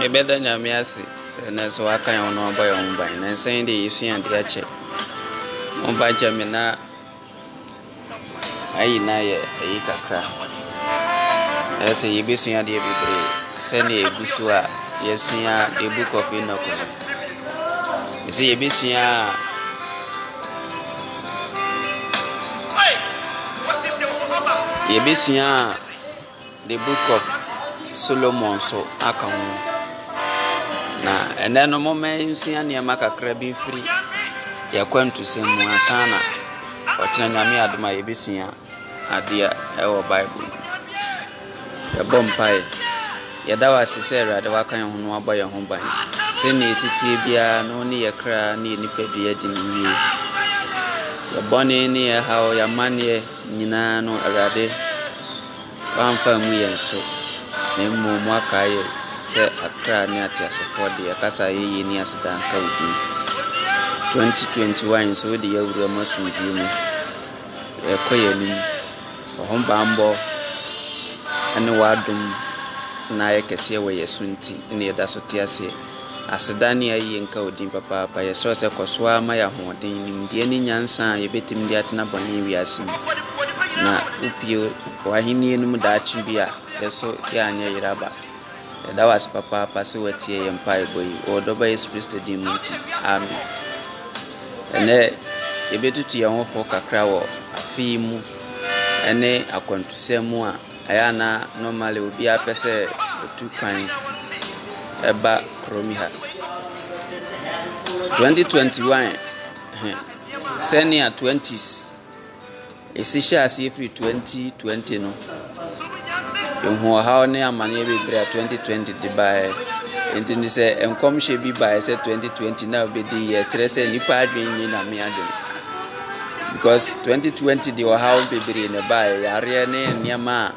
Ebeda nyamiasi se na so aka ya no boy on ban na sen de yesu an de ache on ba jame na ayi na ye ayi kakra ese yebesu an de bebre se na egusu a yesu an the book of Enoch ese yebesu an the book of Solomon so aka ho na ene no moment nsia ne makakra bi free ya kwantu semu asana ochina nyame adoma yebesua adea ewo bible ya bompai ya dawa sesere ade wakan ho no aboye ho ban se ne titie bia no ne ye kra ne nipa bia di wie ya bone ne ya hawo ya mane nyina no awade wamfa mu yenso ne mu akaye se akra ni atiasefo de akasa yeyi ni asedan ka odi 2021 so de yawura masu bi mu ekoye ni ohomba mbo ene wadum na yekese we yesunti ne yeda so tiase asedan ni ayi nka odi papa pa yeso se kosoa ma ya hoden ni de ni nyansa yebetim de atena boni wiase na upio wahini enum da chibia yeso ya anya yiraba that was papa pass wetie empire boy or do by Christ di muti amen ene ebetutu ye ho fo kakra wo afi mu ene akwantusemu a aya na normally obi apese otu kan eba kromi ha 2021 senior 20s esisha asifri 2020 no Yonho how ne amane bebre 2020 de bae enti ni se enkom hye bi bae se 2020 na obedi ye kire se nipa adwen ni na me adwen because 2020 de how bebre ne bae yare ne niama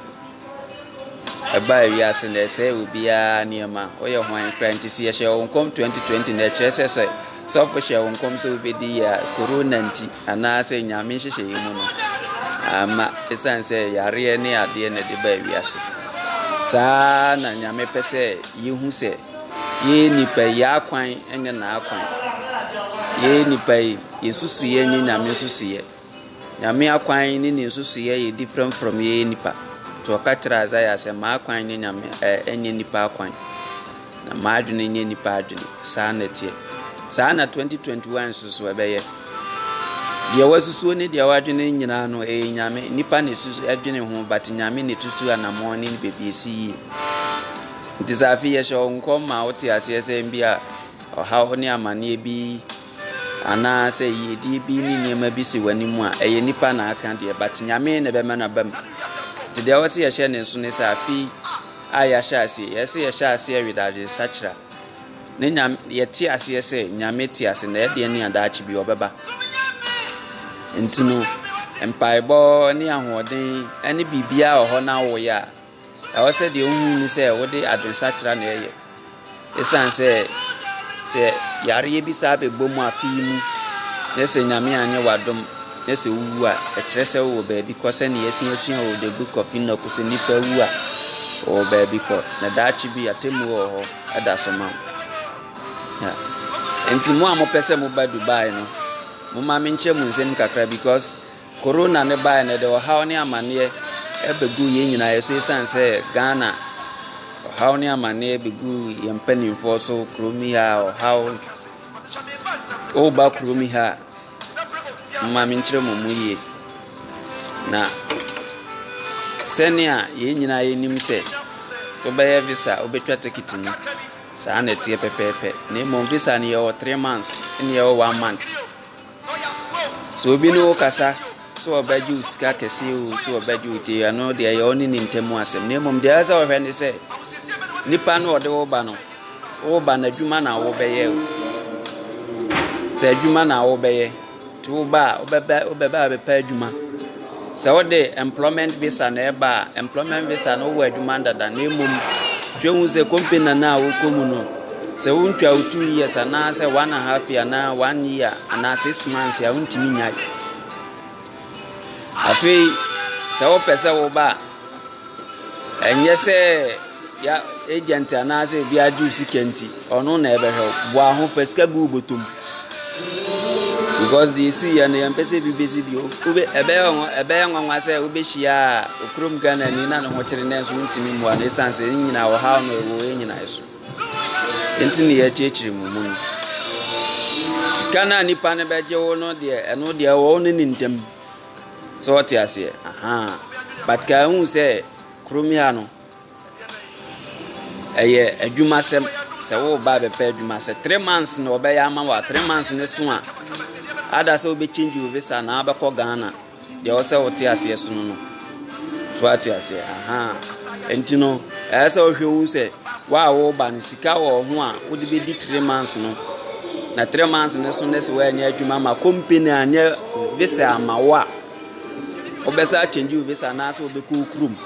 e bae wi ase ne se obia niama oye hwan kra enti se ye hye onkom 2020 na kire se so fo hye onkom se obedi ya corona nti ana se nyame hye yimu no ama esanse yare ne ade ne de bae wi ase sa na nyame pese yehu se ye nipa ya kwan enye na akwan ye nipa yesusu ye nye nyame susu ye nyame akwan ni ne susu ye different from ye nipa to okatra azaya se ma akwan ni nyame enye nipa akwan na ma adwene nye nipa adwene sa na tie sa na 2021 susu ebeye dia wasusu ne dia wadwene nyina no nyame nipa ne susu adwene ho but nyame ne tutu anamon ne bebiesi ntisafi ye sho nkom ma wote asese mbia ohawo ne amane bi ana se yedi bi ni niema bi si wanimu a eye nipa na aka de but nyame ne be mana bam ti dia wose ye hye ne so ne safi aya hye ase ye se ye hye ase awidade sachira ne nyame ye ti ase se nyame ti ase na ye de ne adaachi bi obeba entino empaibo ni ahoden ene bibia oho na wo ya e se de ohun ni se wo de adwensa kira na eye esan se yare bi sa be bomu afi mu ne se nyame anye wadom ne se wu a e kire se wo ba bi ko se ne yesu o the book of Enoch se nipa wu a o ba bi ko na daachi bi atemu ho ada so ma ya entimo amopese mo ba Dubai no mama menche mu nsem kakra because corona ne bae ne de how ne amane ebegu ye nyina yeso esanse Ghana how ne amane ebegu ye mpanimfo so kromi ha how o ba kromi ha mama menche mu ye na senia ye nyina ye nim se obaye visa obetwa ticket ni sa na tie pepepe na mo visa ni ye 3 months ni ye 1 month so obi no kasa so obaju sika kese o so obaju te ano de ye oni ni ntemu asem na mom de asa ohwe ni se nipa no ode wo ba no wo ba na adwuma na wo beye o se adwuma na wo beye to ba obeba be pa adwuma se wo de employment visa na eba employment visa no wo adwuma ndada na mom twenwu se company na wo komu no se wontwa 2 years ana se 1.5 year na 1 year ana 6 months ya wontimi nyai afi se wo pese wo ba enye se ya agent anase bi aju sikenti ono na ebe he boa ho pesika gu botom because the see ya na yempese bi besi bi obe ebe nwanwa se obe hia okrom Ghana ni na ho kire na so ntimi mu ana esanse nyina wo ha no ewo nyina eso enti ne ya chechire mu mu sikana nipa ne beje wo no de eno de wo ne ntem so what ya say but ka hu say krom ya no eye adwuma sem se wo ba be pa adwuma se 3 months no be ya ma wa 3 months ne so a ada se obe change o visa na abekọ Ghana de o se wo te ase so no so ati ase enti no se o hwe se wa wo ba ne sika wo ho a wo de be di 3 months no na 3 months ne so ne se wa anya adwuma ma company anya visa amawa obesa change o visa na so obe ko krum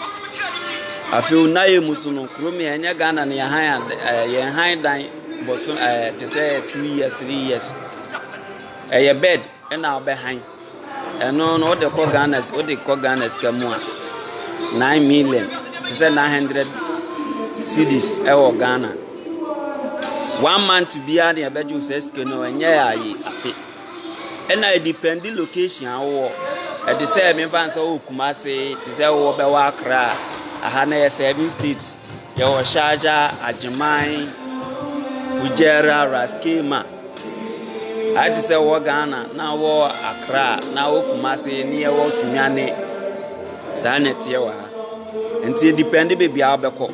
afeu na ye musuno krum ya anya Ghana ne ya han dan boso te say 2 years 3 years eye bed na obe han eno no de ko Ghana skamu a 9 million to say 900 cedis e Ghana 1 month bia de abeju say skeno enye ayi afi ena e depend location awo e de say me fan so Kumasi to say wo be wa Accra aha na 7 states ya wo Sharjah Ajman Fujairah Raskema ati se wo Ghana na wo Accra na wo Kumasi ne wo Sunyane sanete wa enti depend be bia obekọ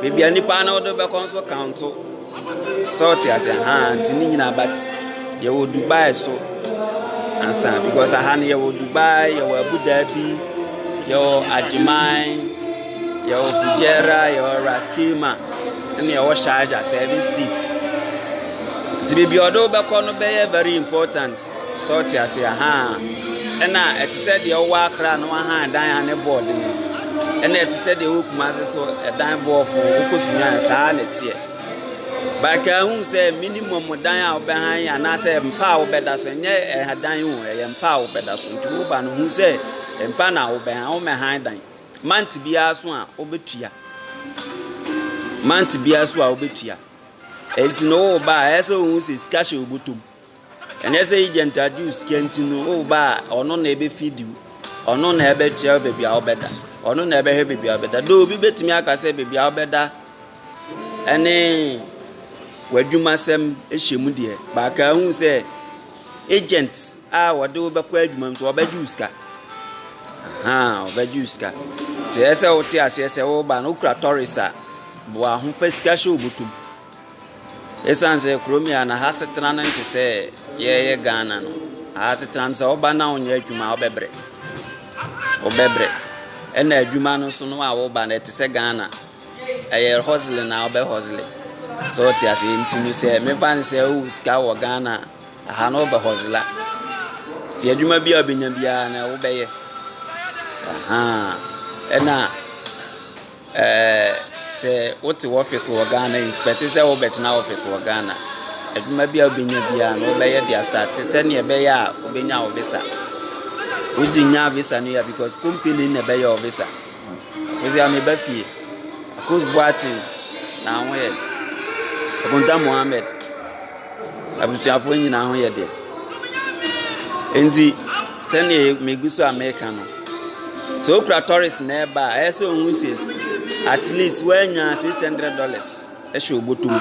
be bia nipa na wo do bekọ so count so ti ase enti ni nyina but ye wo Dubai so ansa because aha ne ye wo Dubai ye wo Abu Dhabi ye wo Ajman ye wo Fujairah ye wo Raskema ne ye wo Sharjah 7 states to be odo be kono be very important so ti ase ena it said the wo Accra no dan ane board ni ena it said the Kumasi so dan board for okosunya sa na tie ba ka hu say minimum dan a obe han ana say mpa obe da so nye dan hu mpa obe da so ntu ba no hu say mpa na obe han o me han dan month bia so a obetua elti no ba eso hu se skashe obotom enese agent aduse kenti no ba ono na ebe feed ono na ebe tia bebi a obeda ono na ebe he bebi a obeda do obi betimi aka se bebi a obeda ene wadwuma sem ehyemu de ba ka hu se agent a wode obekọ adwuma so obeduse ka obeduse ka te ese o ti ase se wo ba no kura torisa bo a hu skashe obotom esanse kromia na hasetena na nte se ye Ghana no hasetena se oba na onye adwuma obebre ena adwuma no so no a wo ba na te se Ghana eye hustle na obe hustle so ti ase ntinu se me ban se o ska wo Ghana aha no obe hustle ti adwuma bia obenya bia na wo be ye ena se oti office wo Ghana inspect se wo betina office wo Ghana adwuma bia obenya bia no be ye dia start se ne be ya obenya wo visa ujinya visa no ya because company ne be ya visa ozi am be fie akos boati na ho ye ogunta Mohammed abusuafo nyina ho ye de endi se ne meguso America no so okra tourist na eba eso hu says at least when $600 e show botum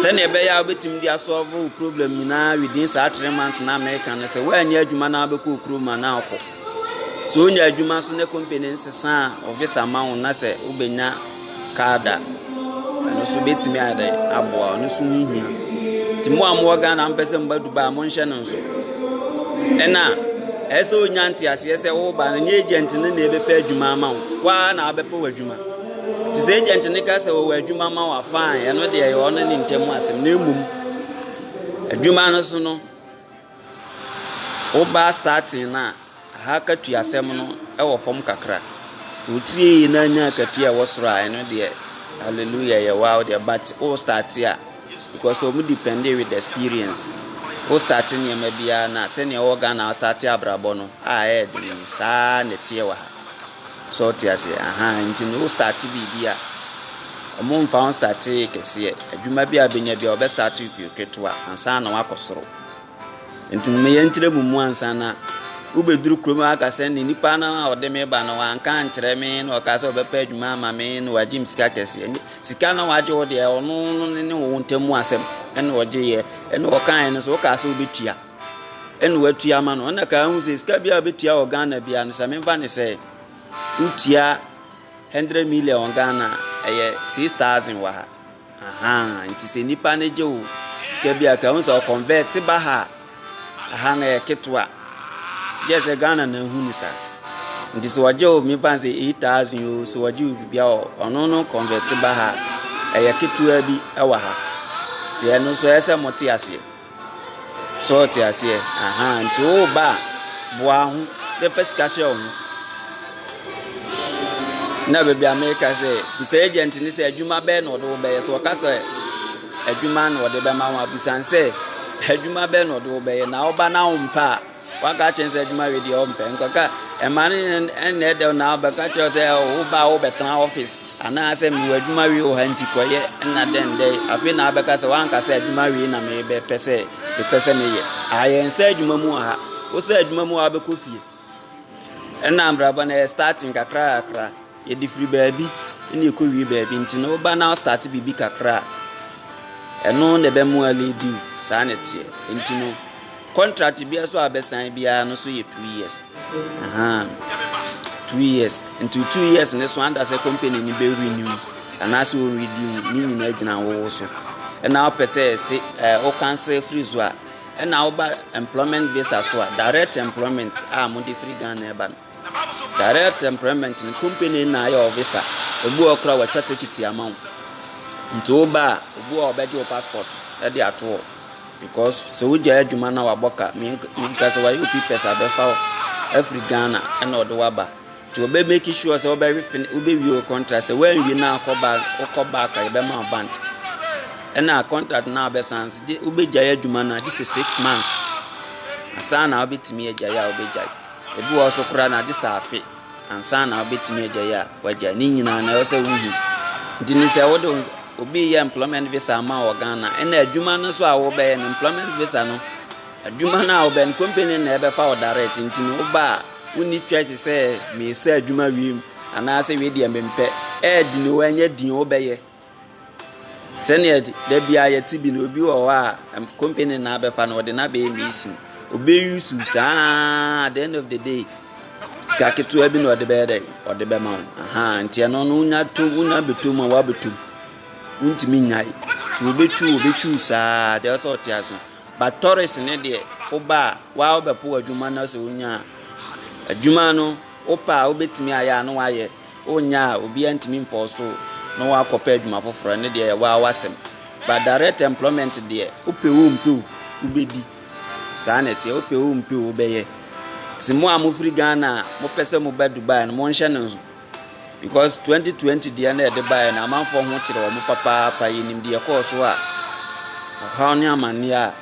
se na ebe ya obetim dia solve problem nyina within 3 months na America na se when ya adwuma na abeko okroma na akọ so onya adwuma so ne company nsesa office amount na se ubenya kada no so betimi ada aboa no so hihia timo amwo Ghana mpese mba Dubai mo nhye no so ena eso nyanti ase se wo ba na agent ne na ebe pa adwuma ma wa na abepa wadwuma ti se agent ne ka se wo wadwuma ma wa fine eno de ye ono ni ntemu asem na emum adwuma no so no wo ba starting na ha ka tu asem no e wo fom kakra so utiri na nya katu e wo soro a eno de hallelujah ye wow de but all start here because we depend with the experience. O starting ye mebia na sene o Ghana start abrabo no a di sa ne tie wa so tie ase nti no start bibia omo mfa start kese adwuma bi abenya bi obe start with you ketwa ansa na wakosoro nti me yentire mu ansa na ubeduru krom aka se ni nipa na ode me ba na wanka nkyere me na oka se obepa adwuma ama me na wagim sika kese sika na waje wo de ono ne wo ntemu asem ene oje ye ene okan ne so oka se obetua ene watua ma no na ka hu se sika bia obetua o Ghana bia no se me mfa ne se utia 100 million Ghana 6,000 wa ha aha nti se nipa ne je o sika bia ka hu se o convert ba ha aha na ketwa yes Ghana na hu ni sa nti so waje o me mfa se 8,000 o so waje o bia ono no convert ba ha ketwa bi wa ha ti eno so ese moti ase so ti ase aha nti o ba boa hu de pesika she o na be bia America say busa agent ni say adwuma be na odo be so ka say adwuma na odo be ma wa busan say adwuma be na odo be na oba na umpa wa ka chen say adwuma we di ompa nkoka e man en de na oba ka che say oba o betra office ana say mi adwuma we o hanti koye na den dey afi na abeka say wan ka say adwuma we na me be pese me ye ayen say adwuma mu ha o say adwuma mu abeko fie en ambra ba na starting kakra ye di free baby ni ekowi baby nti no ba na start bibi kakra eno ne be mu aledi sanete nti no contract bia so abesan bia no so ye 2 years aha 2 years into 2 years ne so under say company ni be renew ana so renew ni nyina gina wo so na opese se o cancel free so na o ba employment visa so direct employment mo di free Ghana ba direct employment in company na ya visa ebu okra wa chat ticket amount nto ba ebu obeje o passport e dey ato because so we jaya adwuma na waboka me kase wa UP pesa be fa every Ghana and odo waba to be make sure say obe wi contract say when we na akoba ka e be ma band and na contract na be sans obe jaya adwuma na this is 6 months asa na obetimi ejaya obe jaya ebi wo so kura na this afi ansa na obetimi ejaya waja ni nyina na yose wuhu ndi ni se wodo obi ya employment visa ma wo Ghana na adwuma no so a wo be na employment visa no adwuma na wo be company na ebe fa wo direct nti no ba uni choice say me say adwuma wi ana say we di empempe di no anya din wo be ye sene de bia ye tibi no obi wo wa company na ebe fa no de na be emisin obe use at the end of the day ska ketu abi no de be dey o de be ma aha nti no no nya to una betu ma wa betu untimi nyai ti obetu saa de so tiaso but tourist ne de oba wa obepo adwuma na so nya adwuma no opa obetimi aya no waye onya obi antimi mfo so no wa kopa adwuma foforo ne de wa wasem but direct employment de opewu mpewu ubedi sanete opewu mpewu obeye timo amofri Ghana mo pese mo ba Dubai no mo nhye no because 2020 dia na de Dubai na amanfo ho kire wo mo papa pa yinim de course a ha oni amane a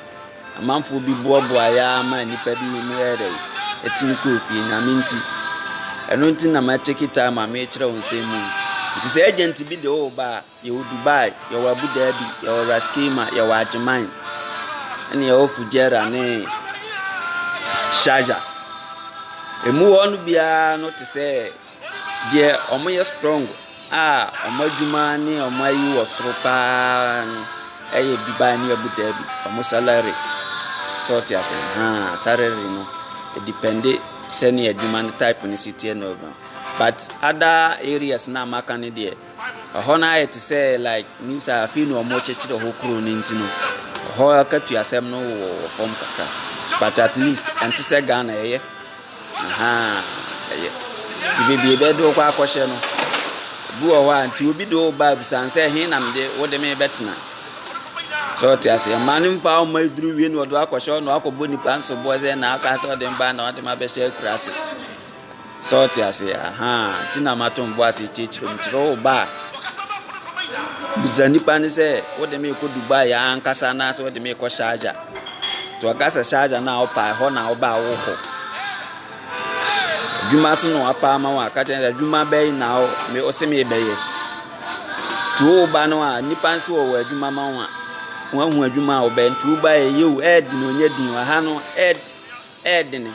amanfo bi boaboa ya ma nipa bi mu ere etimi ko fie nyaminti eno nti na ma take time ma me kire won se mu nti se agent bi de o ba ye o Dubai ye wa Abu Dhabi ye wa Raskima ye wa Ajman ene ye o Fujairah ne Sharjah emu wonu bia no te se de omoye strong omo adwuma ni omo ayi wo soro pa eye Dubai ni Abu Dhabi omo salary so ti ase salary no it depend senior adwuma type ni city no but other areas na maka ni de hona it say like news a fi no omo chechire ho kro ni ntino ho akatu asem no wo form kaka but at least anti Ghana eye eye ti bibi be do kwa akwhye no bu o wa nti obi do ba sanse he nam de wo de me betena so ti ase manim fa o maidru wie no do akwhye no akobo nipa nso boze na aka se o de mba na o de ma be share krase so ti ase ti na matom bo ase chichiro mtiro ba bizani pani se wo de me ko Dubai ya ankasa na se wo de me ko Sharjah to agasa Sharjah na o pa ho na o ba wo ko Juma so no apa ma wa ka chen juma be na o me o se me be ye to ba no a nipa nso wo adwuma ma wo a wo hu adwuma wo be ntu ba ye wo ed no nya din wa ha no ed ne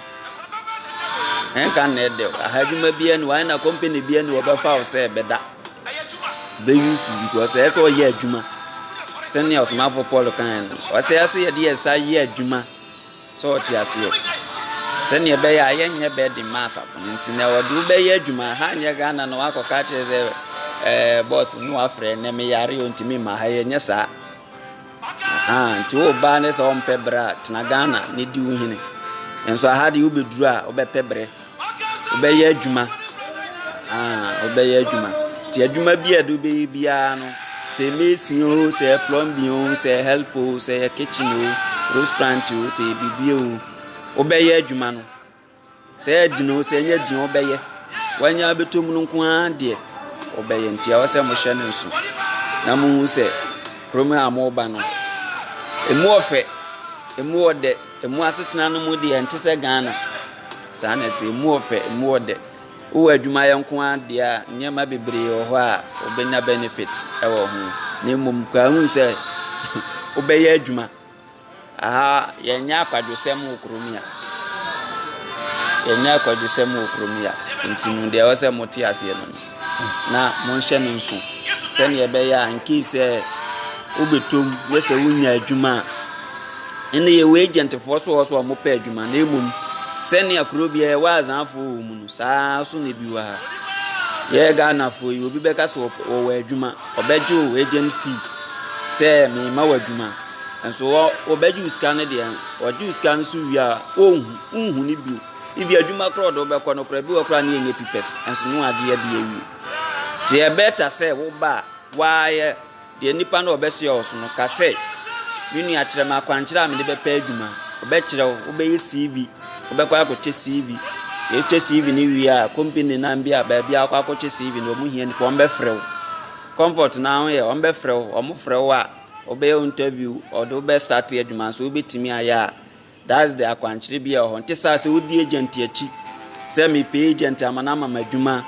kan na de ha adwuma bia ni wa na company bia ni wo ba fa wo se beda be use because e so ye adwuma sene osmafo Paul kan o se ase ye de esa ye adwuma so ti ase sene be ya ye nye be de masafo ntina wo du be ye adwuma ha nye Ghana no akoka cheze boss no afre ne me yare ontimi ma ha ye nyesa nti o ba ne so mpebra tna Ghana ne di uhine enso ha de ubeduru a obepebre obeye adwuma obeye adwuma ti adwuma bia do be bia no se mesi o se plumbing o se help o se kitchen o restaurant o se bibie o obeye adwuma no se dino se nya din obeye wanya betom no nko ade obeye ntia wo se mo hye ne nso na mu se kromo amoba no emu ofe emu ode emu asetena no mu de ente se Ghana sa na ti emu ofe emu ode wo adwuma ye nko ade a nyema bebre o ho a obenya benefits e wo ho na mum ka hu se obeye adwuma ye nya akwadwosem okromia ye nya akwadwosem okromia ntinu de wo se moti ase no na mo nhye no nso se ne ye be ya nki se obetom we se wunya adwuma ene ye we agent for so mo pa adwuma na emum se ne akro bia ye wa azanfo mu no saa so ne bi wa ye Ghana fo yi obi be ka so o wa adwuma obeje o agent fee se me ma wa adwuma enso obeje uska ne de o ju uska nso wi a ohun ni bi ibi adwuma kro do be ko no kra bi wo kra ne enye pipes enso no ade ye de awi ti e better se wo ba wa ye de nipa na obese oso no ka se minu a kire ma kwankira me de be pa adwuma obe kire wo be ye CV obe kwa akoche CV ye che CV ni wi a company na mbia ba bia akwa akoche CV no mu hia ni ko mbe frɛ wo comfort na ho ye o mbe frɛ wo o mu frɛ wo a obe interview o do be start adwuma so obetimi aya that's the akwankire bia ho nte sa se odi agent achi se me pay agent amana mama adwuma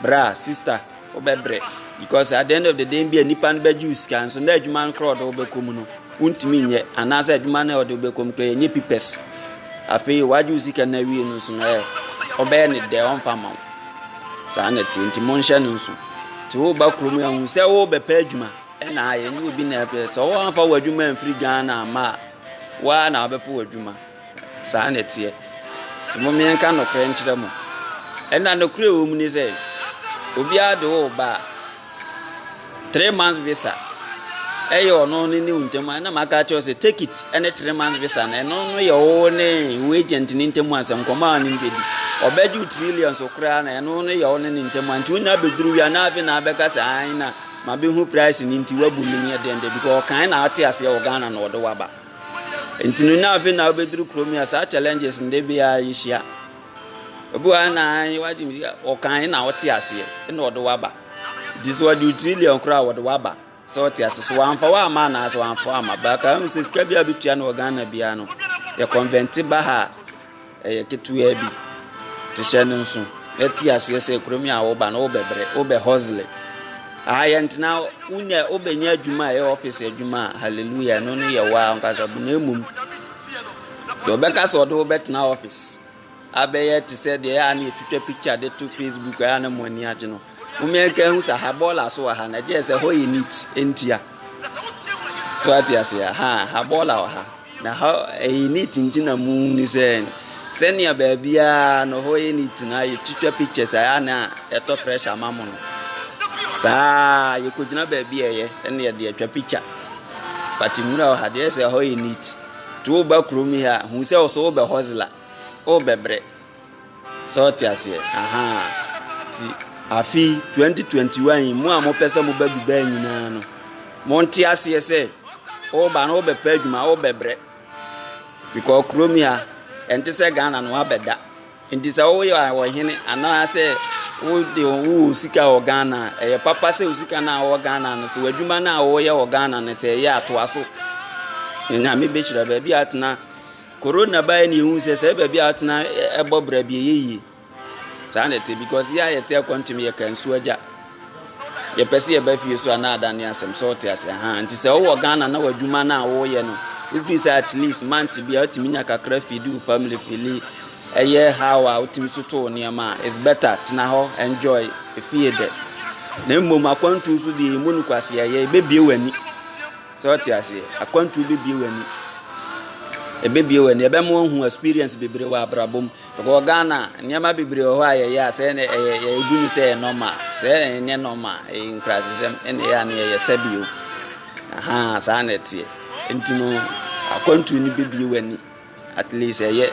bra sister obebre because at the end of the day be nipa no be juice kan so na adwuma crowd obekom no untimi nye anasa adwuma na obekom kre nye pipes afei waju sika na wie no so na obe ne de on fama sa na tinti monhye no so ti wo ba kromu ya hu se wo be pa adwuma na aye ni obi na pe so wo anfa wadwuma mfiri Ghana ma wa na obepo wadwuma sa na tie ti mo me nka no kre nkyere mo na no kre wo mu ni se obi ade wo ba 3 months visa eyo no ni untema na maka cho se take it any 3 months visa na no ye wo ne we agent ni ntemu asem koma ni mbedi obeju trillions okra na no ye wo ne ntemu anti unya beduru wi na abi na abeka se an na ma be hu price ni nti wabu ni ne de because kan na ate ase wo Ghana na odo waba nti no na abi na obeduru kromi asa challenges nde bia yishia obu ana waji mi o kan na ote ase na odo waba this what you trillion kra odo waba so tia so amfa wa ma na so amfa ma ba ka no se sika bia bitua na Ghana bia no ye convert ba ha ye ketua bi te hye no nso etia se kromi a wo ba na wo bebre wo be hustle ayantina unya obenya adwuma e office adwuma hallelujah no no ye wa nka so bu na emum do be ka so do betna office abeye ti se de ya na etwetwa picture de to Facebook ya na moni age no umenka hu sa ha bola so ha na je se ho ye neat entia so atia se ha bola wa ha na ha e neat ntina mu ni se senia ba bia no ho ye neat na ye twetwa pictures ya na eto pressure mamu no sa ye ko gina ba bia ye ene ye de atwa picture but mura ha de se ho ye neat to ba kromi ha hu se o so be hozla o bebre so atia se ti afi 2021 mu a mo pesa mo ba biba nyina no mo nti ase se o ba no be pa adwuma o bebre because kromia ente se Ghana no abeda enti se o ye wo hene ana se o de o sika o Ghana papa se o sika na o Ghana no se wadwuma na o ye o Ghana no se ye ato aso nya me be chira ba bi atena corona ba ni hu se ba bi atena ebobra bi yeyi sanete because ya yete kwantumi ye kansu aja ye pese ye ba fie so ana adane asem so te ase ha nti se wo Ghana na wadwuma na wo ye no if say at least month bia otimi nya kakra feed family fili eye how a otimi so to niam is better tina ho enjoy fie de na mmom akwantu so de mu nukwase ye bebie wani so te ase akwantu bebie wani ebebie wani ebe mo hu experience bebre wa abrabom to Ghana niam bebre ho aye ya se ne ebu se normal se ne normal in crasism ene ya ne ye sabio aha sa na tie entino akwantu ni bebie wani at least eye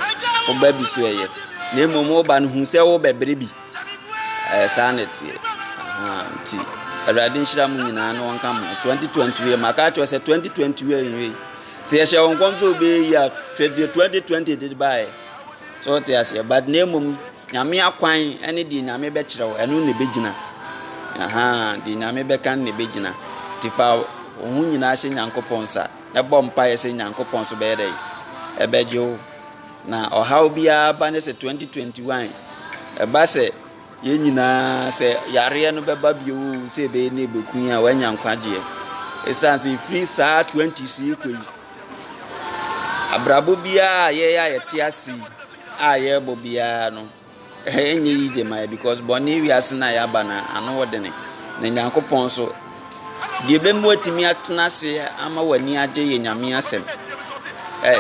oba bi so eye na mmom oba no hu se wo bebre bi sa na tie aha ti awurade nhyira mu nyina no wonka mo 2020 we maka cho se 2020 we se ye hye won so be ya 2020 did by so te ase but na mmom nyame akwan ene di nyame be kyerɛw eno ne begina aha di nyame be kan ne begina ti fa ohun nyina hye nyankopɔn sa e bɔ mpa ye se nyankopɔn so be ye dai e bejo na ohaw bia ba ne se 2021 e ba se ye nyina se yare no beba bio se be ne bekun a wanya nkwaje esanse free saa 20 si koyi abrabo bia ye ya yete asi a ye bo bia no enye yize mai because boni wi asena ya bana ano wodene na nyankopon so de be mu atimi atena se ama wani age ye nyame asem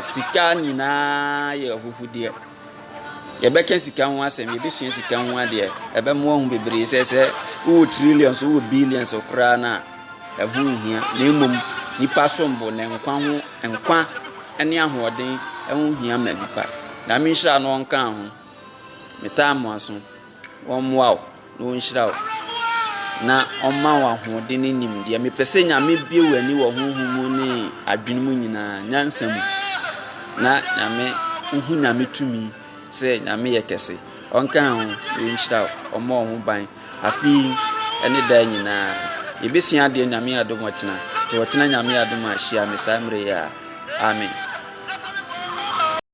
sika nyina ye huhude ye beka sika ho asem ye besua sika ho ade ebe mo hu bebre se o trillions o billions okra na ehu hia na emom nipa sombo na nkwa ene ahoden ehu hia ma nipa na mi hira no nka ho metamo aso wonwa no nhira na omma wa hoden nim de me pese nyame bie wani wo honhom ni adwenmu nyina nyansam na nyame uhu nyame tumi se nyame yekese onka ho nhira omma ho ban afi ene da nyina yebesua de nyame adom ochina to ochina nyame adom ahia me samre ya amen.